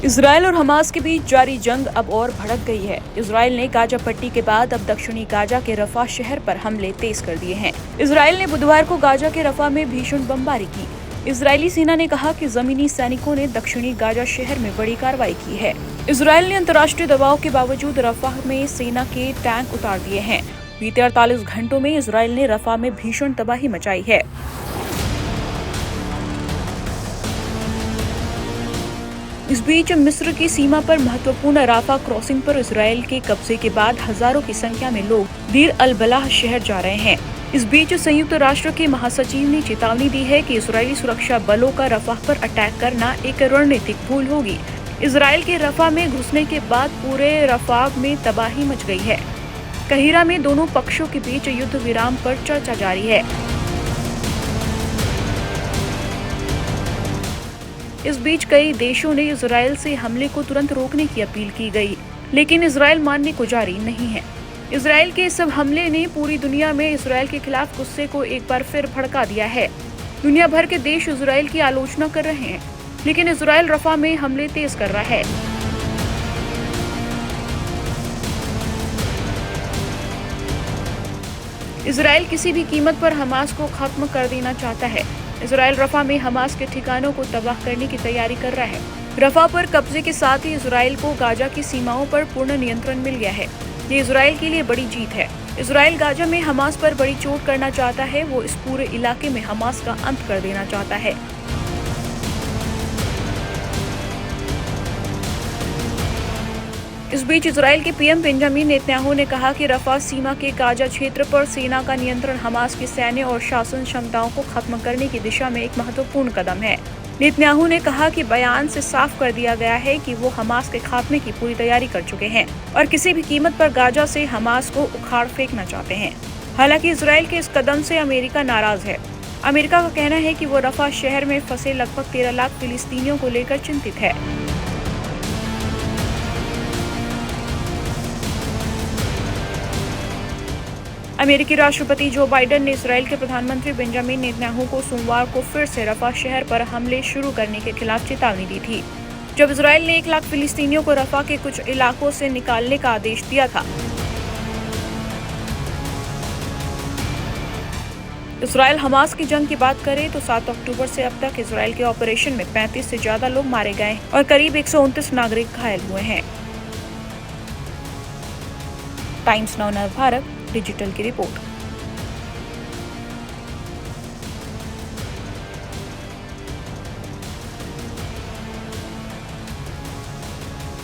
Israel और Hamas के बीच जारी जंग अब और भड़क गई है। इजरायल ने गाजा पट्टी के बाद अब दक्षिणी गाजा के रफा शहर पर हमले तेज कर दिए हैं। इजरायल ने बुधवार को गाजा के रफा में भीषण बमबारी की। इजरायली सेना ने कहा कि जमीनी सैनिकों ने दक्षिणी गाजा शहर में बड़ी कार्रवाई की है। इजरायल ने अंतर्राष्ट्रीय दबाव के बावजूद रफा में सेना के टैंक उतार दिए हैं। बीते 48 घंटों में इजरायल ने रफा में भीषण तबाही मचाई है। इस बीच मिस्र की सीमा पर महत्वपूर्ण राफा क्रॉसिंग पर इजरायल के कब्जे के बाद हजारों की संख्या में लोग दीर अल बलाह शहर जा रहे हैं। इस बीच संयुक्त राष्ट्र के महासचिव ने चेतावनी दी है कि इजरायली सुरक्षा बलों का रफाह पर अटैक करना एक रणनीतिक भूल होगी। इजरायल के रफा में घुसने के बाद पूरे रफाह में तबाही मच गई है। कहिरा में दोनों पक्षों के बीच युद्ध विराम पर चर्चा जारी है। इस बीच कई देशों ने इजरायल से हमले को तुरंत रोकने की अपील की गई, लेकिन इजरायल मानने को जारी नहीं है। इजरायल के इस हमले ने पूरी दुनिया में इजरायल के खिलाफ गुस्से को एक बार फिर भड़का दिया है। दुनिया भर के देश इजरायल की आलोचना कर रहे हैं, लेकिन इजरायल रफा में हमले तेज कर रहा है। इजरायल किसी भी कीमत पर हमास को खत्म कर देना चाहता है। इजरायल रफा में हमास के ठिकानों को तबाह करने की तैयारी कर रहा है। रफा पर कब्जे के साथ ही इजरायल को गाजा की सीमाओं पर पूर्ण नियंत्रण मिल गया है। ये इजरायल के लिए बड़ी जीत है। इजरायल गाजा में हमास पर बड़ी चोट करना चाहता है। वो इस पूरे इलाके में हमास का अंत कर देना चाहता है। इस बीच इजरायल के पीएम बेंजामिन नेतन्याहू ने कहा कि रफा सीमा के गाजा क्षेत्र पर सेना का नियंत्रण हमास की सैन्य और शासन क्षमताओं को खत्म करने की दिशा में एक महत्वपूर्ण कदम है। नेतन्याहू ने कहा कि बयान से साफ कर दिया गया है कि वो हमास के खात्मे की पूरी तैयारी कर चुके हैं और किसी भी कीमत पर गाजा से हमास को उखाड़ फेंकना चाहते हैं। हालांकि इजरायल के इस कदम से अमेरिका नाराज है। अमेरिका का कहना है कि वो रफा शहर में फंसे लगभग 13 लाख फिलिस्तीनियों को लेकर चिंतित है। अमेरिकी राष्ट्रपति जो बाइडेन ने इजरायल के प्रधानमंत्री बेंजामिन नेतन्याहू को सोमवार को फिर से रफा शहर पर हमले शुरू करने के खिलाफ चेतावनी दी थी, जब इजरायल ने 1 लाख फिलिस्तीनियों को रफा के कुछ इलाकों से निकालने का आदेश दिया था। इजरायल हमास की जंग की बात करें तो 7 अक्टूबर से अब तक इजरायल के ऑपरेशन में 35 से ज्यादा लोग मारे गए और करीब 129 नागरिक घायल हुए हैं। टाइम्स नाउ नव भारत डिजिटल की रिपोर्ट।